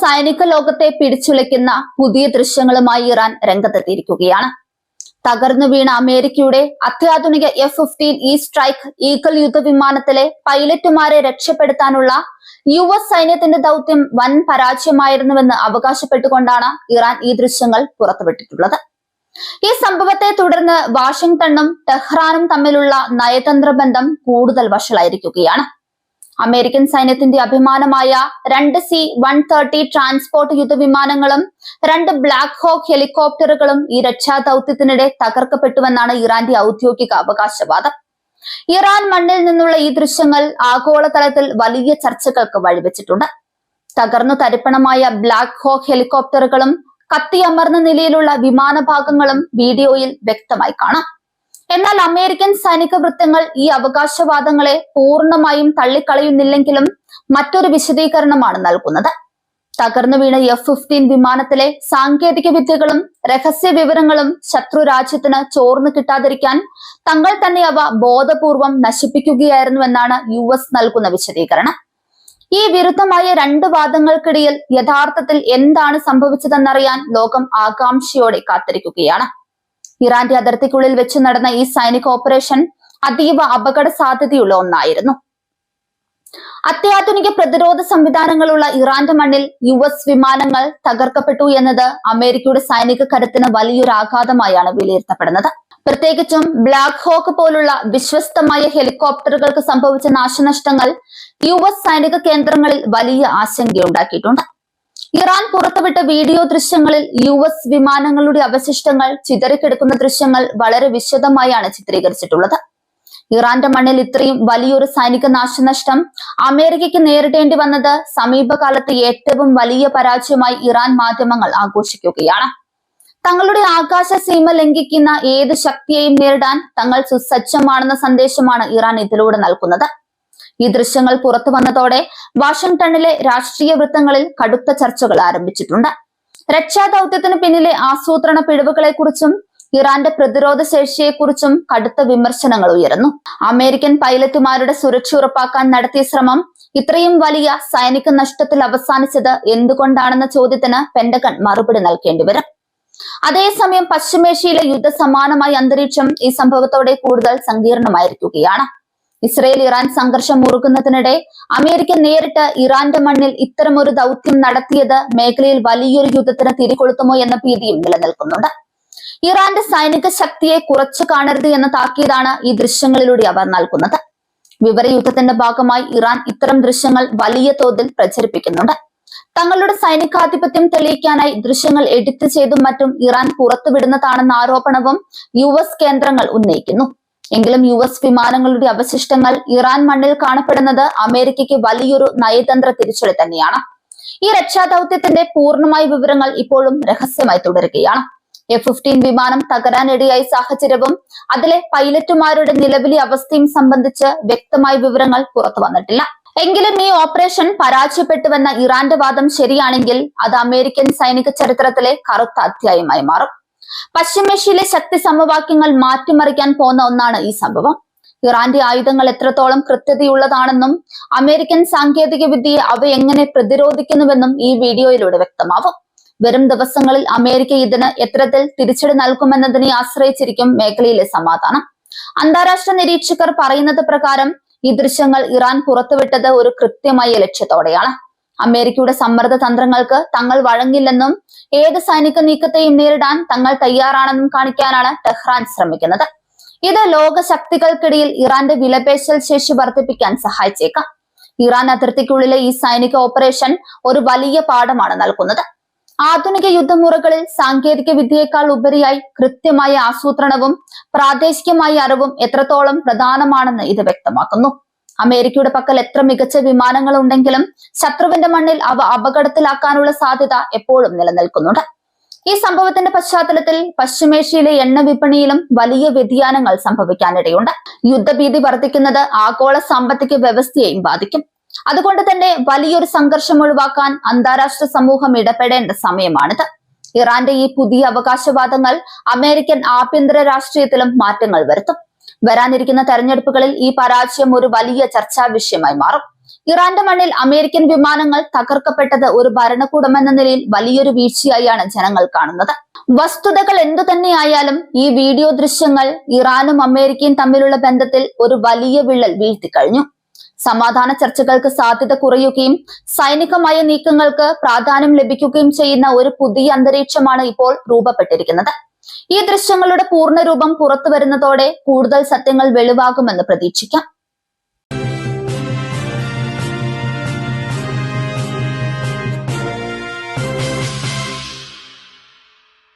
സൈനിക ലോകത്തെ പിടിച്ചുലയ്ക്കുന്ന പുതിയ ദൃശ്യങ്ങളുമായി ഇറാൻ രംഗത്തെത്തിയിരിക്കുകയാണ്. തകർന്നു വീണ അമേരിക്കയുടെ അത്യാധുനിക F-15E സ്ട്രൈക്ക് ഈഗിൾ യുദ്ധവിമാനത്തിലെ പൈലറ്റുമാരെ രക്ഷപ്പെടുത്താനുള്ള US സൈന്യത്തിന്റെ ദൗത്യം വൻ പരാജയമായിരുന്നുവെന്ന് അവകാശപ്പെട്ടുകൊണ്ടാണ് ഇറാൻ ഈ ദൃശ്യങ്ങൾ പുറത്തുവിട്ടിട്ടുള്ളത്. ഈ സംഭവത്തെ തുടർന്ന് വാഷിംഗ്ടണും ടെഹ്റാനും തമ്മിലുള്ള നയതന്ത്ര ബന്ധം കൂടുതൽ വഷളായിരിക്കുകയാണ്. അമേരിക്കൻ സൈന്യത്തിന്റെ അഭിമാനമായ 2 C-130 ട്രാൻസ്പോർട്ട് യുദ്ധവിമാനങ്ങളും 2 ബ്ലാക്ക് ഹോക്ക് ഹെലികോപ്റ്ററുകളും ഈ രക്ഷാദൌത്യത്തിനിടെ തകർക്കപ്പെട്ടുവെന്നാണ് ഇറാന്റെ ഔദ്യോഗിക അവകാശവാദം. ഇറാൻ മണ്ണിൽ നിന്നുള്ള ഈ ദൃശ്യങ്ങൾ ആഗോളതലത്തിൽ വലിയ ചർച്ചകൾക്ക് വഴിവെച്ചിട്ടുണ്ട്. തകർന്നു തരിപ്പണമായ ബ്ലാക്ക് ഹോക്ക് ഹെലികോപ്റ്ററുകളും കത്തിയമർന്ന നിലയിലുള്ള വിമാനഭാഗങ്ങളും വീഡിയോയിൽ വ്യക്തമായി കാണാം. എന്നാൽ അമേരിക്കൻ സൈനിക വൃത്തങ്ങൾ ഈ അവകാശവാദങ്ങളെ പൂർണ്ണമായും തള്ളിക്കളയുന്നില്ലെങ്കിലും മറ്റൊരു വിശദീകരണമാണ് നൽകുന്നത്. തകർന്നു വീണ F-15 വിമാനത്തിലെ സാങ്കേതിക വിദ്യകളും രഹസ്യ വിവരങ്ങളും ശത്രു രാജ്യത്തിന് ചോർന്നു കിട്ടാതിരിക്കാൻ തങ്ങൾ തന്നെ അവ ബോധപൂർവം നശിപ്പിക്കുകയായിരുന്നുവെന്നാണ് US നൽകുന്ന വിശദീകരണം. ഈ വിരുദ്ധമായ രണ്ട് വാദങ്ങൾക്കിടയിൽ യഥാർത്ഥത്തിൽ എന്താണ് സംഭവിച്ചതെന്നറിയാൻ ലോകം ആകാംക്ഷയോടെ കാത്തിരിക്കുകയാണ്. ഇറാന്റെ അതിർത്തിക്കുള്ളിൽ വെച്ച് നടന്ന ഈ സൈനിക ഓപ്പറേഷൻ അതീവ അപകട സാധ്യതയുള്ള ഒന്നായിരുന്നു. അത്യാധുനിക പ്രതിരോധ സംവിധാനങ്ങളുള്ള ഇറാന്റെ മണ്ണിൽ US വിമാനങ്ങൾ തകർക്കപ്പെട്ടു എന്നത് അമേരിക്കയുടെ സൈനിക കരുത്തിന് വലിയൊരു ആഘാതമായാണ് വിലയിരുത്തപ്പെടുന്നത്. പ്രത്യേകിച്ചും ബ്ലാക്ക് ഹോക്ക് പോലുള്ള വിശ്വസ്തമായ ഹെലികോപ്റ്ററുകൾക്ക് സംഭവിച്ച നാശനഷ്ടങ്ങൾ US സൈനിക കേന്ദ്രങ്ങളിൽ വലിയ ആശങ്കയുണ്ടാക്കിയിട്ടുണ്ട്. ഇറാൻ പുറത്തുവിട്ട വീഡിയോ ദൃശ്യങ്ങളിൽ US വിമാനങ്ങളുടെ അവശിഷ്ടങ്ങൾ ചിതറിക്കിടക്കുന്ന ദൃശ്യങ്ങൾ വളരെ വിശദമായാണ് ചിത്രീകരിച്ചിട്ടുള്ളത്. ഇറാന്റെ മണ്ണിൽ ഇത്രയും വലിയൊരു സൈനിക നാശനഷ്ടം അമേരിക്കയ്ക്ക് നേരിടേണ്ടി വന്നത് സമീപകാലത്ത് ഏറ്റവും വലിയ പരാജയമായി ഇറാൻ മാധ്യമങ്ങൾ ആഘോഷിക്കുകയാണ്. തങ്ങളുടെ ആകാശ സീമ ലംഘിക്കുന്ന ഏത് ശക്തിയെയും നേരിടാൻ തങ്ങൾ സുസജ്ജമാണെന്ന സന്ദേശമാണ് ഇറാൻ ഇതിലൂടെ നൽകുന്നത്. ഈ ദൃശ്യങ്ങൾ പുറത്തു വന്നതോടെ വാഷിംഗ്ടണിലെ രാഷ്ട്രീയ വൃത്തങ്ങളിൽ കടുത്ത ചർച്ചകൾ ആരംഭിച്ചിട്ടുണ്ട്. രക്ഷാദൌത്യത്തിന് പിന്നിലെ ആസൂത്രണ പിഴവുകളെക്കുറിച്ചും ഇറാന്റെ പ്രതിരോധ ശേഷിയെക്കുറിച്ചും കടുത്ത വിമർശനങ്ങൾ ഉയർന്നു. അമേരിക്കൻ പൈലറ്റുമാരുടെ സുരക്ഷ ഉറപ്പാക്കാൻ നടത്തിയ ശ്രമം ഇത്രയും വലിയ സൈനിക നഷ്ടത്തിൽ അവസാനിച്ചത് എന്തുകൊണ്ടാണെന്ന ചോദ്യത്തിന് പെന്റഗൺ മറുപടി നൽകേണ്ടി വരും. അതേസമയം പശ്ചിമേഷ്യയിലെ യുദ്ധസമാനമായ അന്തരീക്ഷം ഈ സംഭവത്തോടെ കൂടുതൽ സങ്കീർണമായിരിക്കുകയാണ്. ഇസ്രയേൽ ഇറാൻ സംഘർഷം മുറുകുന്നതിനിടെ അമേരിക്ക നേരിട്ട് ഇറാന്റെ മണ്ണിൽ ഇത്തരമൊരു ദൗത്യം നടത്തിയത് മേഖലയിൽ വലിയൊരു യുദ്ധത്തിന് തിരികൊളുത്തുമോ എന്ന ഭീതിയും നിലനിൽക്കുന്നുണ്ട്. ഇറാന്റെ സൈനിക ശക്തിയെ കുറച്ചു കാണരുത് എന്ന താക്കീതാണ് ഈ ദൃശ്യങ്ങളിലൂടെ അവർ നൽകുന്നത്. വിവരയുദ്ധത്തിന്റെ ഭാഗമായി ഇറാൻ ഇത്തരം ദൃശ്യങ്ങൾ വലിയ തോതിൽ പ്രചരിപ്പിക്കുന്നുണ്ട്. തങ്ങളുടെ സൈനികാധിപത്യം തെളിയിക്കാനായി ദൃശ്യങ്ങൾ എഡിറ്റ് ചെയ്തും മറ്റും ഇറാൻ പുറത്തുവിടുന്നതാണെന്ന ആരോപണവും US കേന്ദ്രങ്ങൾ ഉന്നയിക്കുന്നു. എങ്കിലും US വിമാനങ്ങളുടെ അവശിഷ്ടങ്ങൾ ഇറാൻ മണ്ണിൽ കാണപ്പെടുന്നത് അമേരിക്കയ്ക്ക് വലിയൊരു നയതന്ത്ര തിരിച്ചടി തന്നെയാണ്. ഈ രക്ഷാദൌത്യത്തിന്റെ പൂർണ്ണമായ വിവരങ്ങൾ ഇപ്പോഴും രഹസ്യമായി തുടരുകയാണ്. F-15 വിമാനം തകരാനിടയായ സാഹചര്യവും അതിലെ പൈലറ്റുമാരുടെ നിലവിലെ അവസ്ഥയും സംബന്ധിച്ച് വ്യക്തമായ വിവരങ്ങൾ പുറത്തു വന്നിട്ടില്ല. എങ്കിലും ഈ ഓപ്പറേഷൻ പരാജയപ്പെട്ടുവെന്ന ഇറാന്റെ വാദം ശരിയാണെങ്കിൽ അത് അമേരിക്കൻ സൈനിക ചരിത്രത്തിലെ കറുത്ത അധ്യായമായി മാറും. പശ്ചിമേഷ്യയിലെ ശക്തി സമവാക്യങ്ങൾ മാറ്റിമറിക്കാൻ പോകുന്ന ഒന്നാണ് ഈ സംഭവം. ഇറാന്റെ ആയുധങ്ങൾ എത്രത്തോളം കൃത്യതയുള്ളതാണെന്നും അമേരിക്കൻ സാങ്കേതിക വിദ്യയെ അവ എങ്ങനെ പ്രതിരോധിക്കുന്നുവെന്നും ഈ വീഡിയോയിലൂടെ വ്യക്തമാവും. വരും ദിവസങ്ങളിൽ അമേരിക്ക ഇതിന് എത്തരത്തിൽ തിരിച്ചടി നൽകുമെന്നതിനെ ആശ്രയിച്ചിരിക്കും മേഖലയിലെ സമാധാനം. അന്താരാഷ്ട്ര നിരീക്ഷകർ പറയുന്നത് പ്രകാരം ഈ ദൃശ്യങ്ങൾ ഇറാൻ പുറത്തുവിട്ടത് ഒരു കൃത്യമായ ലക്ഷ്യത്തോടെയാണ്. അമേരിക്കയുടെ സമ്മർദ്ദ തന്ത്രങ്ങൾക്ക് തങ്ങൾ വഴങ്ങില്ലെന്നും ഏത് സൈനിക നീക്കത്തെയും നേരിടാൻ തങ്ങൾ തയ്യാറാണെന്നും കാണിക്കാനാണ് ടെഹ്റാൻ ശ്രമിക്കുന്നത്. ഇത് ലോക ശക്തികൾക്കിടയിൽ ഇറാന്റെ വിലപേശൽ ശേഷി വർദ്ധിപ്പിക്കാൻ സഹായിച്ചേക്കാം. ഇറാൻ അതിർത്തിക്കുള്ളിലെ ഈ സൈനിക ഓപ്പറേഷൻ ഒരു വലിയ പാഠമാണ് നൽകുന്നത്. ആധുനിക യുദ്ധമുറകളിൽ സാങ്കേതിക വിദ്യയേക്കാൾ ഉപരിയായി കൃത്യമായ ആസൂത്രണവും പ്രാദേശികമായ അറിവും എത്രത്തോളം പ്രധാനമാണെന്ന് ഇത് വ്യക്തമാക്കുന്നു. അമേരിക്കയുടെ പക്കൽ എത്ര മികച്ച വിമാനങ്ങൾ ഉണ്ടെങ്കിലും ശത്രുവിന്റെ മണ്ണിൽ അവ അപകടത്തിലാക്കാനുള്ള സാധ്യത എപ്പോഴും നിലനിൽക്കുന്നുണ്ട്. ഈ സംഭവത്തിന്റെ പശ്ചാത്തലത്തിൽ പശ്ചിമേഷ്യയിലെ എണ്ണ വിപണിയിലും വലിയ വ്യതിയാനങ്ങൾ സംഭവിക്കാനിടയുണ്ട്. യുദ്ധഭീതി വർദ്ധിക്കുന്നത് ആഗോള സാമ്പത്തിക വ്യവസ്ഥയെയും ബാധിക്കും. അതുകൊണ്ട് തന്നെ വലിയൊരു സംഘർഷം ഒഴിവാക്കാൻ അന്താരാഷ്ട്ര സമൂഹം ഇടപെടേണ്ട സമയമാണിത്. ഇറാന്റെ ഈ പുതിയ അവകാശവാദങ്ങൾ അമേരിക്കൻ ആഭ്യന്തര രാഷ്ട്രീയത്തിലും മാറ്റങ്ങൾ വരുത്തും. വരാനിരിക്കുന്ന തെരഞ്ഞെടുപ്പുകളിൽ ഈ പരാജയം ഒരു വലിയ ചർച്ചാ വിഷയമായി മാറും. ഇറാന്റെ മണ്ണിൽ അമേരിക്കൻ വിമാനങ്ങൾ തകർക്കപ്പെട്ടത് ഒരു ഭരണകൂടമെന്ന നിലയിൽ വലിയൊരു വീഴ്ചയായാണ് ജനങ്ങൾ കാണുന്നത്. വസ്തുതകൾ എന്തു തന്നെയായാലും ഈ വീഡിയോ ദൃശ്യങ്ങൾ ഇറാനും അമേരിക്കയും തമ്മിലുള്ള ബന്ധത്തിൽ ഒരു വലിയ വിള്ളൽ വീഴ്ത്തിക്കഴിഞ്ഞു. സമാധാന ചർച്ചകൾക്ക് സാധ്യത കുറയുകയും സൈനികമായ നീക്കങ്ങൾക്ക് പ്രാധാന്യം ലഭിക്കുകയും ചെയ്യുന്ന ഒരു പുതിയ അന്തരീക്ഷമാണ് ഇപ്പോൾ രൂപപ്പെട്ടിരിക്കുന്നത്. ഈ ദൃശ്യങ്ങളുടെ പൂർണ്ണരൂപം പുറത്തു വരുന്നതോടെ കൂടുതൽ സത്യങ്ങൾ വെളിവാകുമെന്ന് പ്രതീക്ഷിക്കാം.